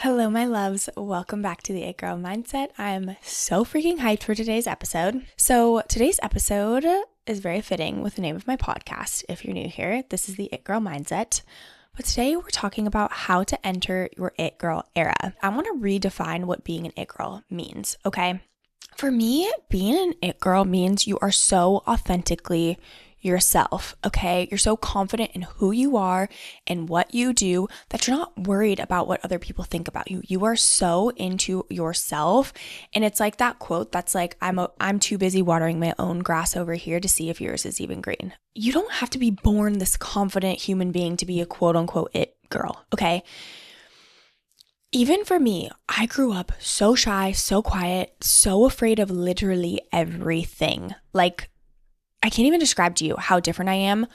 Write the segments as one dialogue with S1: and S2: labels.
S1: Hello, my loves. Welcome back to the It Girl Mindset. I'm so freaking hyped for today's episode. So, today's episode is very fitting with the name of my podcast. If you're new here, this is the It Girl Mindset. But today we're talking about how to enter your It Girl era. I want to redefine what being an It Girl means, okay? For me, being an It Girl means you are so authentically yourself, okay? You're so confident in who you are and what you do that you're not worried about what other people think about you. You are so into yourself. And it's like that quote that's like, I'm too busy watering my own grass over here to see if yours is even green. You don't have to be born this confident human being to be a quote unquote it girl, okay? Even for me, I grew up so shy, so quiet, so afraid of literally everything. Like, I can't even describe to you how different I am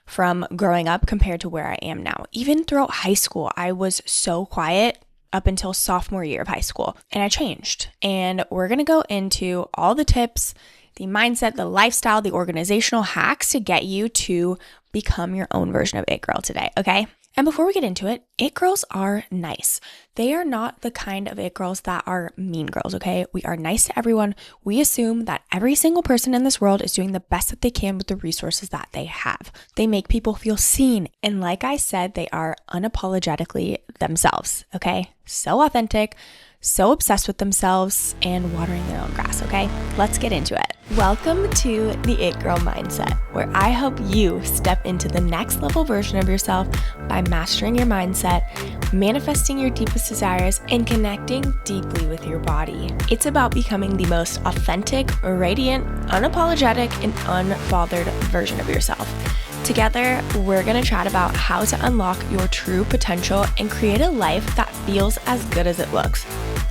S1: from growing up compared to where I am now. Even throughout high school, I was so quiet up until sophomore year of high school, and I changed. And we're going to go into all the tips, the mindset, the lifestyle, the organizational hacks to get you to become your own version of It Girl today, okay? And before we get into it, It Girls are nice. They are not the kind of It Girls that are mean girls, okay? We are nice to everyone. We assume that every single person in this world is doing the best that they can with the resources that they have. They make people feel seen. And like I said, they are unapologetically themselves, okay? So authentic, so obsessed with themselves and watering their own grass, okay? Let's get into it. Welcome to the It Girl Mindset, where I help you step into the next level version of yourself by mastering your mindset, manifesting your deepest desires, and connecting deeply with your body. It's about becoming the most authentic, radiant, unapologetic, and unbothered version of yourself. Together, we're going to chat about how to unlock your true potential and create a life that feels as good as it looks.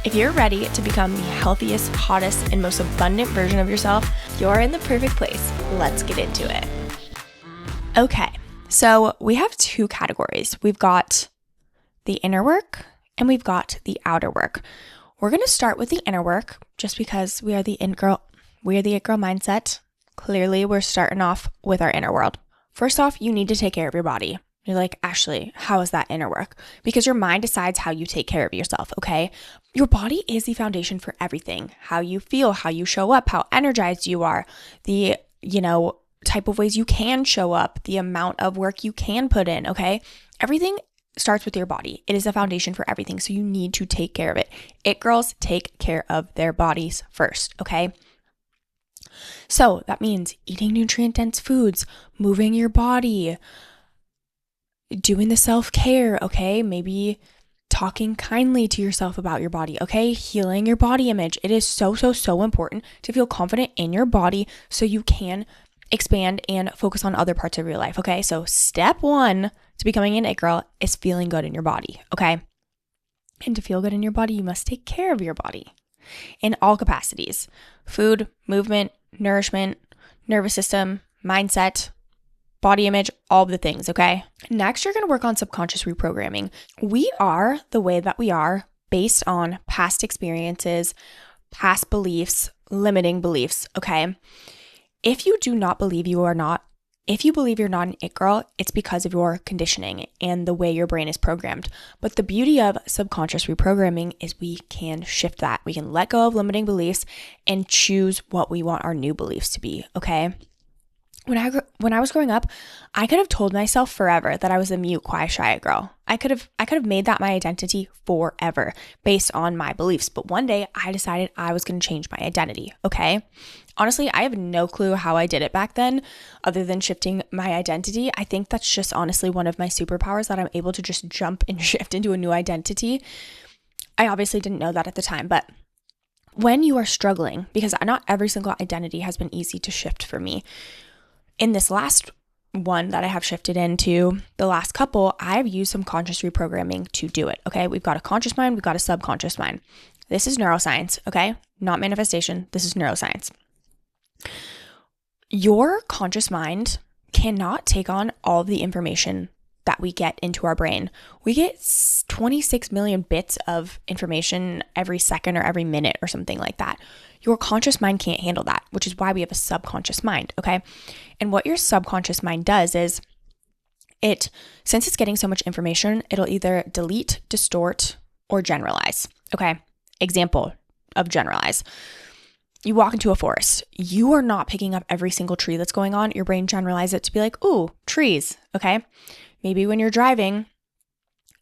S1: If you're ready to become the healthiest, hottest, and most abundant version of yourself, you're in the perfect place. Let's get into it. Okay, so we have two categories. We've got the inner work and we've got the outer work. We're going to start with the inner work just because we are the It Girl mindset. Clearly, we're starting off with our inner world. First off, you need to take care of your body. You're like, Ashley, how is that inner work? Because your mind decides how you take care of yourself, okay? Your body is the foundation for everything. How you feel, how you show up, how energized you are, the, type of ways you can show up, the amount of work you can put in, okay? Everything starts with your body. It is a foundation for everything, so you need to take care of it. It girls take care of their bodies first, okay? So that means eating nutrient-dense foods, moving your body, doing the self-care, okay? Maybe talking kindly to yourself about your body, okay? Healing your body image. It is so important to feel confident in your body so you can expand and focus on other parts of your life, okay? So step one to becoming an It Girl is feeling good in your body, okay? And to feel good in your body, you must take care of your body in all capacities: food, movement, nourishment, nervous system, mindset, body image, all of the things, okay? Next, you're going to work on subconscious reprogramming. We are the way that we are based on past experiences, past beliefs, limiting beliefs, okay? If you do not believe you are not, if you believe you're not an It Girl, it's because of your conditioning and the way your brain is programmed. But the beauty of subconscious reprogramming is we can shift that. We can let go of limiting beliefs and choose what we want our new beliefs to be, okay? When I was growing up, I could have told myself forever that I was a mute, quiet, shy girl. I could have made that my identity forever based on my beliefs. But one day I decided I was going to change my identity, okay? Honestly, I have no clue how I did it back then other than shifting my identity. I think that's just honestly one of my superpowers, that I'm able to just jump and shift into a new identity. I obviously didn't know that at the time, but when you are struggling, because not every single identity has been easy to shift for me. In this last one that I have shifted into, the last couple, I've used some conscious reprogramming to do it, okay? We've got a conscious mind, we've got a subconscious mind. This is neuroscience, okay? Not manifestation, this is neuroscience. Your conscious mind cannot take on all of the information that we get into our brain. We get 26 million bits of information every second or every minute or something like that. Your conscious mind can't handle that, which is why we have a subconscious mind, okay? And what your subconscious mind does is since it's getting so much information, it'll either delete, distort, or generalize. Okay. Example of generalize. You walk into a forest. You are not picking up every single tree that's going on. Your brain generalizes it to be like, ooh, trees. Okay. Maybe when you're driving,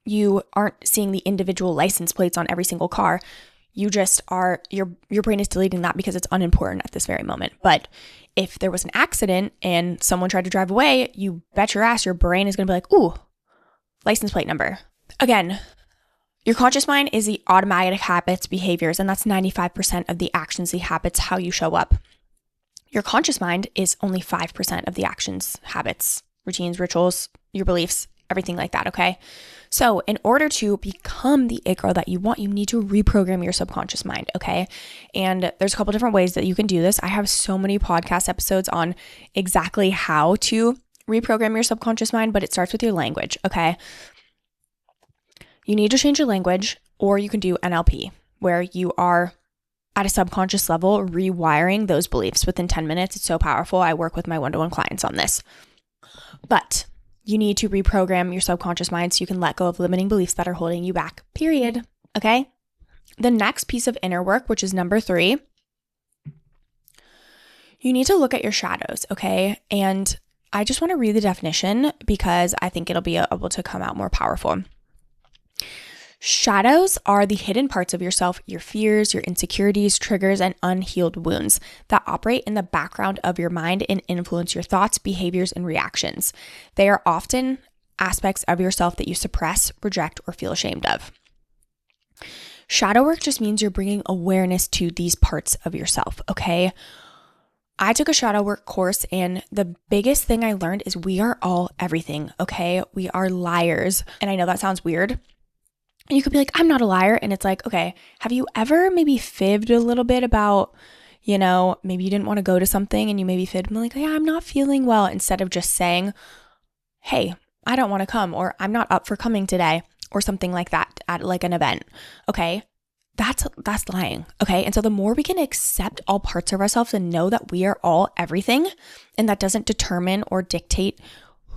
S1: you aren't seeing the individual license plates on every single car. You just are, your brain is deleting that because it's unimportant at this very moment. But if there was an accident and someone tried to drive away, you bet your ass your brain is going to be like, ooh, license plate number. Again, your conscious mind is the automatic habits, behaviors, and that's 95% of the actions, the habits, how you show up. Your conscious mind is only 5% of the actions, habits, routines, rituals, your beliefs, everything like that, okay? So in order to become the it girl that you want, you need to reprogram your subconscious mind, okay? And there's a couple different ways that you can do this. I have so many podcast episodes on exactly how to reprogram your subconscious mind, but it starts with your language, okay? You need to change your language, or you can do NLP, where you are at a subconscious level rewiring those beliefs within 10 minutes. It's so powerful. I work with my one-to-one clients on this. But you need to reprogram your subconscious mind so you can let go of limiting beliefs that are holding you back, period. Okay? The next piece of inner work, which is number 3, you need to look at your shadows, okay? And I just want to read the definition because I think it'll be able to come out more powerful. Shadows are the hidden parts of yourself, your fears, your insecurities, triggers, and unhealed wounds that operate in the background of your mind and influence your thoughts, behaviors, and reactions. They are often aspects of yourself that you suppress, reject, or feel ashamed of. Shadow work just means you're bringing awareness to these parts of yourself, okay? I took a shadow work course, and the biggest thing I learned is we are all everything, okay? We are liars. And I know that sounds weird. You could be like, I'm not a liar. And it's like, okay, have you ever maybe fibbed a little bit about, maybe you didn't want to go to something and you maybe fibbed and like, yeah, I'm not feeling well, instead of just saying, hey, I don't want to come, or I'm not up for coming today, or something like that at like an event. Okay. That's lying. Okay. And so the more we can accept all parts of ourselves and know that we are all everything, and that doesn't determine or dictate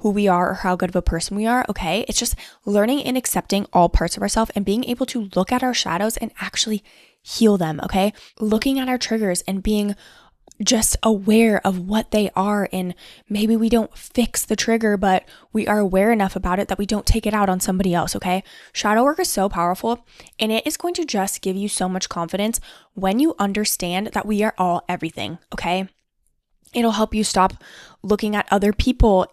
S1: who we are or how good of a person we are, okay? It's just learning and accepting all parts of ourselves and being able to look at our shadows and actually heal them, okay? Looking at our triggers and being just aware of what they are, and maybe we don't fix the trigger, but we are aware enough about it that we don't take it out on somebody else, okay? Shadow work is so powerful, and it is going to just give you so much confidence when you understand that we are all everything, okay? It'll help you stop looking at other people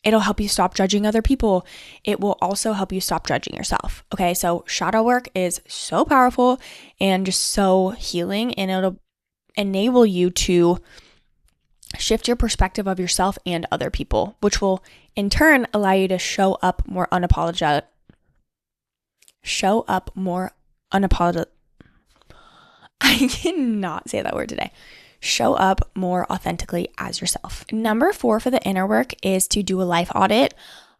S1: it'll help you stop judging other people. It will also help you stop judging yourself. Okay, so shadow work is so powerful and just so healing, and it'll enable you to shift your perspective of yourself and other people, which will in turn allow you to show up more unapologetic. I cannot say that word today. Show up more authentically as yourself. Number 4 for the inner work is to do a life audit.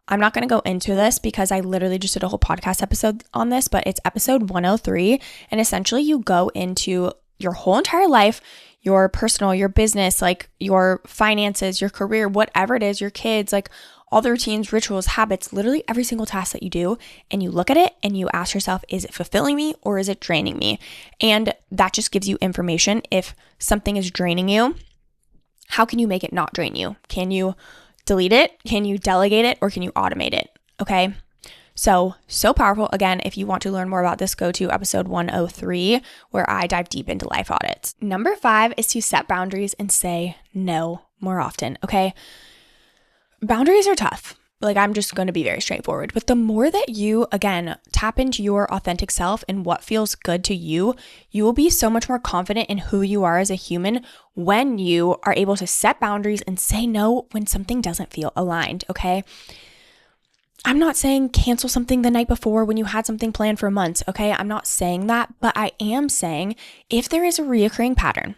S1: I'm not going to go into this because I literally just did a whole podcast episode on this, but it's episode 103. And essentially you go into your whole entire life, your personal, your business, like your finances, your career, whatever it is, your kids, like all the routines, rituals, habits, literally every single task that you do, and you look at it and you ask yourself, is it fulfilling me or is it draining me? And that just gives you information. If something is draining you, how can you make it not drain you? Can you delete it? Can you delegate it? Or can you automate it? Okay. So powerful. Again, if you want to learn more about this, go to episode 103, where I dive deep into life audits. Number 5 is to set boundaries and say no more often. Okay. Boundaries are tough. Like, I'm just going to be very straightforward, but the more that you, again, tap into your authentic self and what feels good to you, you will be so much more confident in who you are as a human when you are able to set boundaries and say no when something doesn't feel aligned. Okay. I'm not saying cancel something the night before when you had something planned for months. Okay. I'm not saying that, but I am saying if there is a reoccurring pattern,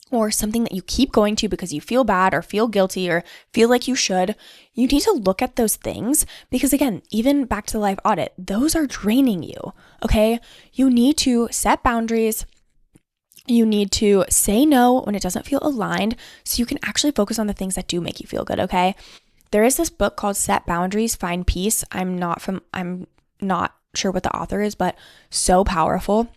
S1: or something that you keep going to because you feel bad or feel guilty or feel like you should, you need to look at those things, because again, even back to the life audit, those are draining you, okay? You need to set boundaries. You need to say no when it doesn't feel aligned so you can actually focus on the things that do make you feel good, okay? There is this book called Set Boundaries, Find Peace. I'm not sure what the author is, but so powerful.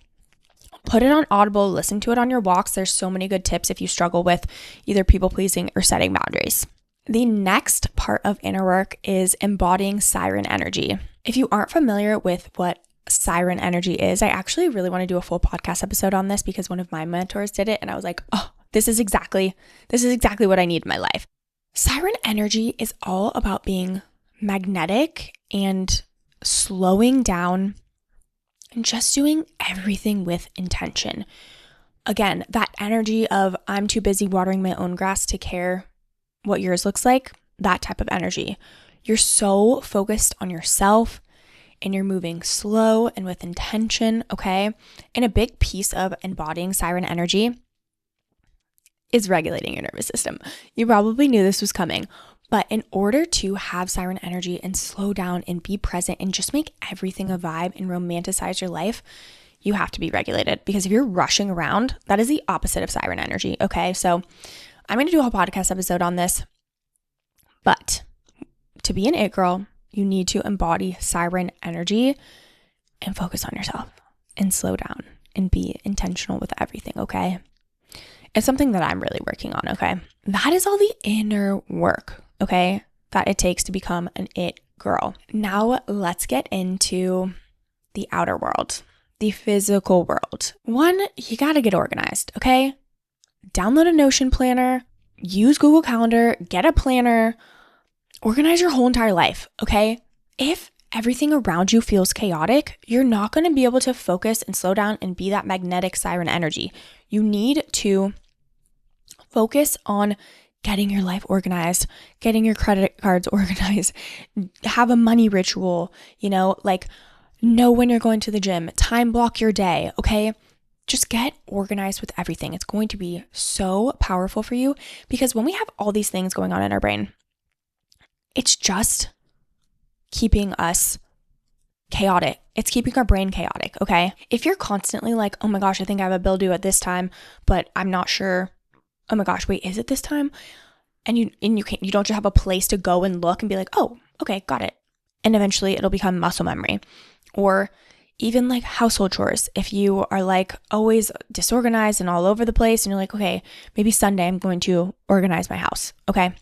S1: Put it on Audible, listen to it on your walks. There's so many good tips if you struggle with either people pleasing or setting boundaries. The next part of inner work is embodying Siren Energy. If you aren't familiar with what Siren Energy is, I actually really want to do a full podcast episode on this because one of my mentors did it and I was like, oh, this is exactly what I need in my life. Siren Energy is all about being magnetic and slowing down and just doing everything with intention. Again, that energy of I'm too busy watering my own grass to care what yours looks like, that type of energy. You're so focused on yourself and you're moving slow and with intention, okay? And a big piece of embodying Siren Energy is regulating your nervous system. You probably knew this was coming, but in order to have Siren Energy and slow down and be present and just make everything a vibe and romanticize your life, you have to be regulated, because if you're rushing around, that is the opposite of Siren Energy, okay? So I'm going to do a whole podcast episode on this, but to be an it girl, you need to embody Siren Energy and focus on yourself and slow down and be intentional with everything, okay? It's something that I'm really working on, okay? That is all the inner work, okay, that it takes to become an it girl. Now let's get into the outer world, the physical world. One, you got to get organized, okay? Download a Notion planner, use Google Calendar, get a planner, organize your whole entire life, okay? If everything around you feels chaotic, you're not going to be able to focus and slow down and be that magnetic Siren Energy. You need to focus on getting your life organized, getting your credit cards organized, have a money ritual, like know when you're going to the gym, time block your day, okay? Just get organized with everything. It's going to be so powerful for you, because when we have all these things going on in our brain, it's just keeping us chaotic. It's keeping our brain chaotic, okay? If you're constantly like, oh my gosh, I think I have a bill due at this time, but I'm not sure. Oh my gosh, wait, is it this time? And you don't just have a place to go and look and be like, oh, okay, got it. And eventually it'll become muscle memory. Or even like household chores. If you are like always disorganized and all over the place and you're like, okay, maybe Sunday I'm going to organize my house, okay?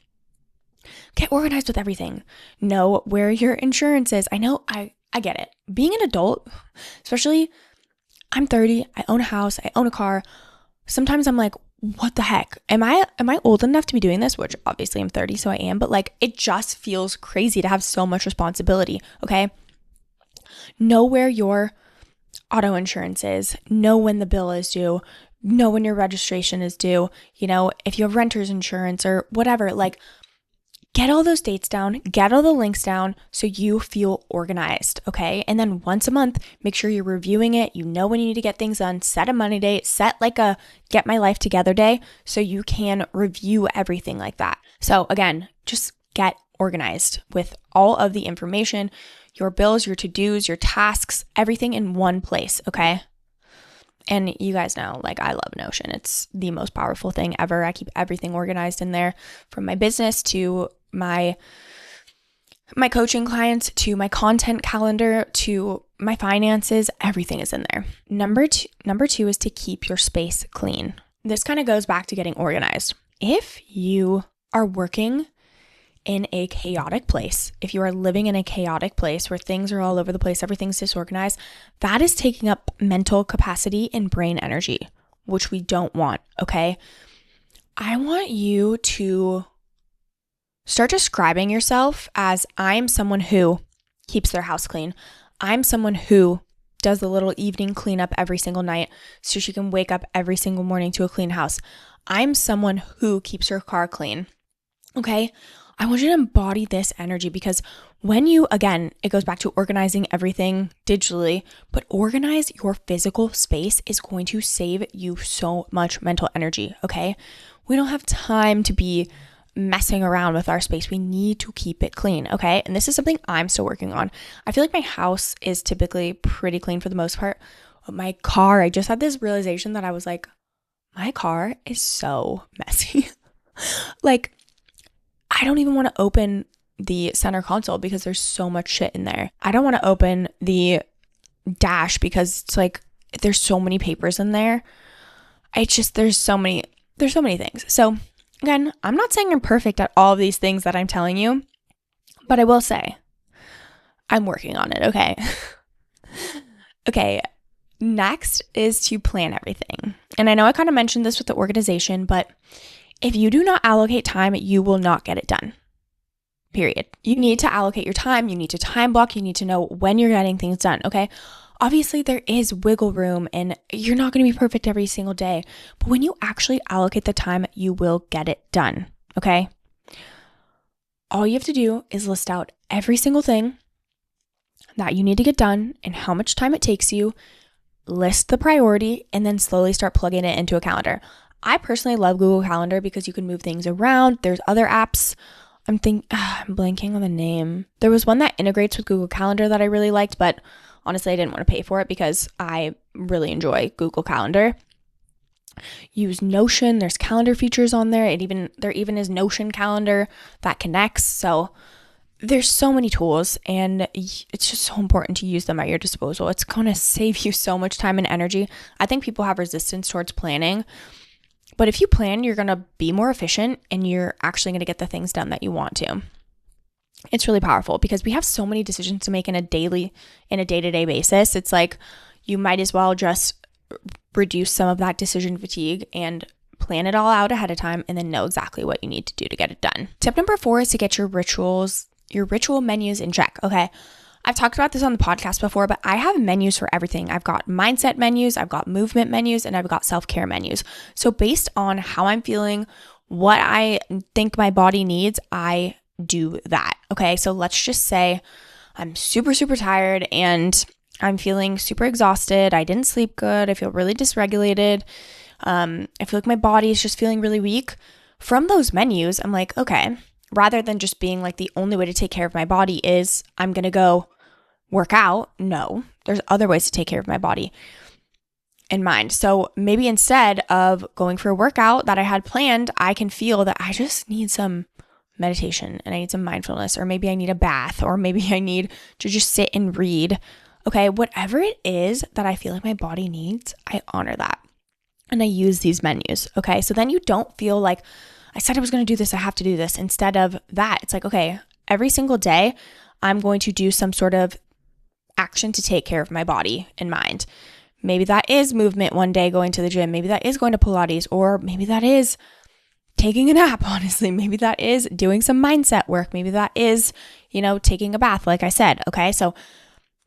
S1: Get organized with everything. Know where your insurance is. I know, I get it. Being an adult, especially I'm 30, I own a house, I own a car. Sometimes I'm like, what the heck? Am I old enough to be doing this? Which obviously I'm 30, so I am, but like it just feels crazy to have so much responsibility, okay? Know where your auto insurance is. Know when the bill is due. Know when your registration is due. If you have renter's insurance or whatever, like get all those dates down, get all the links down so you feel organized, okay? And then once a month, make sure you're reviewing it. You know when you need to get things done. Set a money date, set like a get my life together day so you can review everything like that. So again, just get organized with all of the information, your bills, your to-dos, your tasks, everything in one place, okay? And you guys know, like, I love Notion. It's the most powerful thing ever. I keep everything organized in there, from my business to my coaching clients to my content calendar to my finances. Everything is in there. Number two is to keep your space clean. This kind of goes back to getting organized. If you are working in a chaotic place, if you are living in a chaotic place where things are all over the place, everything's disorganized, that is taking up mental capacity and brain energy, which we don't want, okay? I want you to start describing yourself as, I'm someone who keeps their house clean. I'm someone who does the little evening cleanup every single night so she can wake up every single morning to a clean house. I'm someone who keeps her car clean, okay? I want you to embody this energy, because when you, again, it goes back to organizing everything digitally, but organize your physical space is going to save you so much mental energy, okay? We don't have time to be messing around with our space. We need to keep it clean, okay? And this is something I'm still working on. I feel like my house is typically pretty clean for the most part. But my car, I just had this realization that I was like, my car is so messy. Like, I don't even want to open the center console because there's so much shit in there. I don't want to open the dash because it's like there's so many papers in there. It's just there's so many things. So again, I'm not saying I'm perfect at all of these things that I'm telling you, but I will say I'm working on it, okay? Okay, next is to plan everything. And I know I kind of mentioned this with the organization, but if you do not allocate time, you will not get it done. Period. You need to allocate your time. You need to time block. You need to know when you're getting things done, okay? Obviously, there is wiggle room and you're not going to be perfect every single day. But when you actually allocate the time, you will get it done, okay? All you have to do is list out every single thing that you need to get done and how much time it takes you, list the priority, and then slowly start plugging it into a calendar. I personally love Google Calendar because you can move things around. There's other apps. I'm blanking on the name. There was one that integrates with Google Calendar that I really liked, but honestly, I didn't want to pay for it because I really enjoy Google Calendar. Use Notion. There's calendar features on there. There even is Notion Calendar that connects. So there's so many tools and it's just so important to use them at your disposal. It's going to save you so much time and energy. I think people have resistance towards planning. But if you plan, you're going to be more efficient and you're actually going to get the things done that you want to. It's really powerful because we have so many decisions to make in a day-to-day basis. It's like you might as well just reduce some of that decision fatigue and plan it all out ahead of time and then know exactly what you need to do to get it done. Tip number 4 is to get your ritual menus in check. Okay. I've talked about this on the podcast before, but I have menus for everything. I've got mindset menus, I've got movement menus, and I've got self-care menus. So based on how I'm feeling, what I think my body needs, I do that. Okay. So let's just say I'm super, super tired and I'm feeling super exhausted. I didn't sleep good. I feel really dysregulated. I feel like my body is just feeling really weak. From those menus, I'm like, okay, rather than just being like the only way to take care of my body is I'm going to go work out. No, there's other ways to take care of my body and mind. So maybe instead of going for a workout that I had planned, I can feel that I just need some meditation and I need some mindfulness, or maybe I need a bath, or maybe I need to just sit and read. Okay, whatever it is that I feel like my body needs, I honor that. And I use these menus. Okay, so then you don't feel like I said I was going to do this, I have to do this. Instead of that, it's like, okay, every single day, I'm going to do some sort of action to take care of my body and mind. Maybe that is movement one day, going to the gym. Maybe that is going to Pilates, or maybe that is taking a nap, honestly. Maybe that is doing some mindset work. Maybe that is, taking a bath, like I said. Okay, so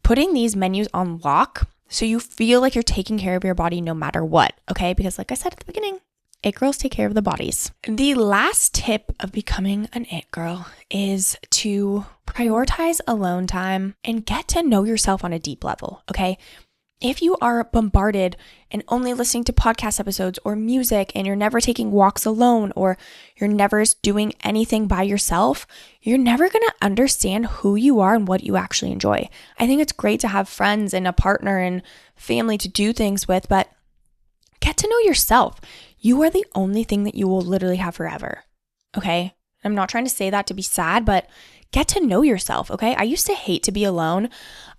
S1: putting these menus on lock so you feel like you're taking care of your body no matter what. Okay, because like I said at the beginning, it girls take care of the bodies. The last tip of becoming an it girl is to prioritize alone time and get to know yourself on a deep level, okay? If you are bombarded and only listening to podcast episodes or music and you're never taking walks alone, or you're never doing anything by yourself, you're never going to understand who you are and what you actually enjoy. I think it's great to have friends and a partner and family to do things with, but get to know yourself. You are the only thing that you will literally have forever, okay? I'm not trying to say that to be sad, but get to know yourself, okay? I used to hate to be alone.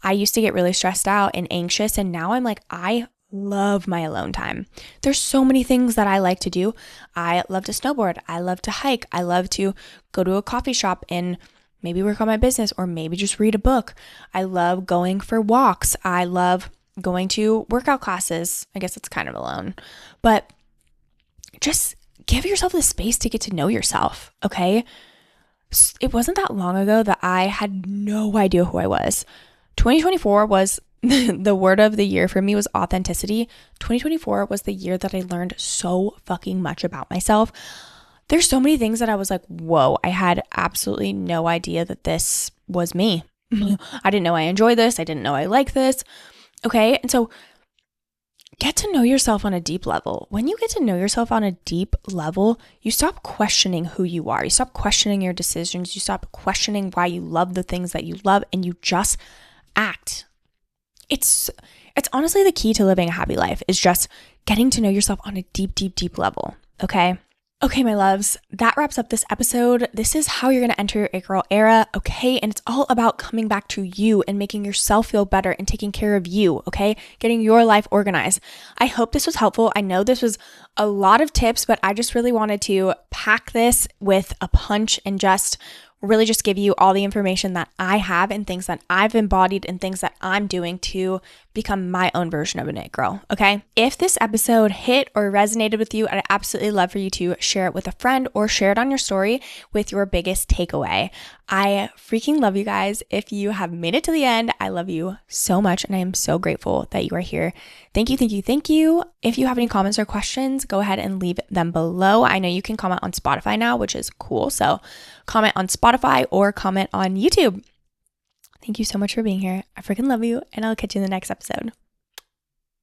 S1: I used to get really stressed out and anxious, and now I'm like, I love my alone time. There's so many things that I like to do. I love to snowboard. I love to hike. I love to go to a coffee shop and maybe work on my business, or maybe just read a book. I love going for walks. I love going to workout classes. I guess it's kind of alone, but just give yourself the space to get to know yourself, okay? It wasn't that long ago that I had no idea who I was. 2024 was the word of the year for me was authenticity. 2024 was the year that I learned so fucking much about myself. There's so many things that I was like, whoa, I had absolutely no idea that this was me. I didn't know I enjoy this. I didn't know I like this. Okay. And so get to know yourself on a deep level. When you get to know yourself on a deep level, you stop questioning who you are. You stop questioning your decisions. You stop questioning why you love the things that you love, and you just act. It's honestly the key to living a happy life, is just getting to know yourself on a deep, deep, deep level. Okay. Okay, my loves, that wraps up this episode. This is how you're going to enter your it girl era, okay? And it's all about coming back to you and making yourself feel better and taking care of you, okay? Getting your life organized. I hope this was helpful. I know this was a lot of tips, but I just really wanted to pack this with a punch and just really just give you all the information that I have and things that I've embodied and things that I'm doing to become my own version of an it girl, okay? If this episode hit or resonated with you, I'd absolutely love for you to share it with a friend or share it on your story with your biggest takeaway. I freaking love you guys. If you have made it to the end, I love you so much and I am so grateful that you are here. Thank you, thank you, thank you. If you have any comments or questions, go ahead and leave them below. I know you can comment on Spotify now, which is cool. So comment on Spotify or comment on YouTube. Thank you so much for being here. I freaking love you, and I'll catch you in the next episode.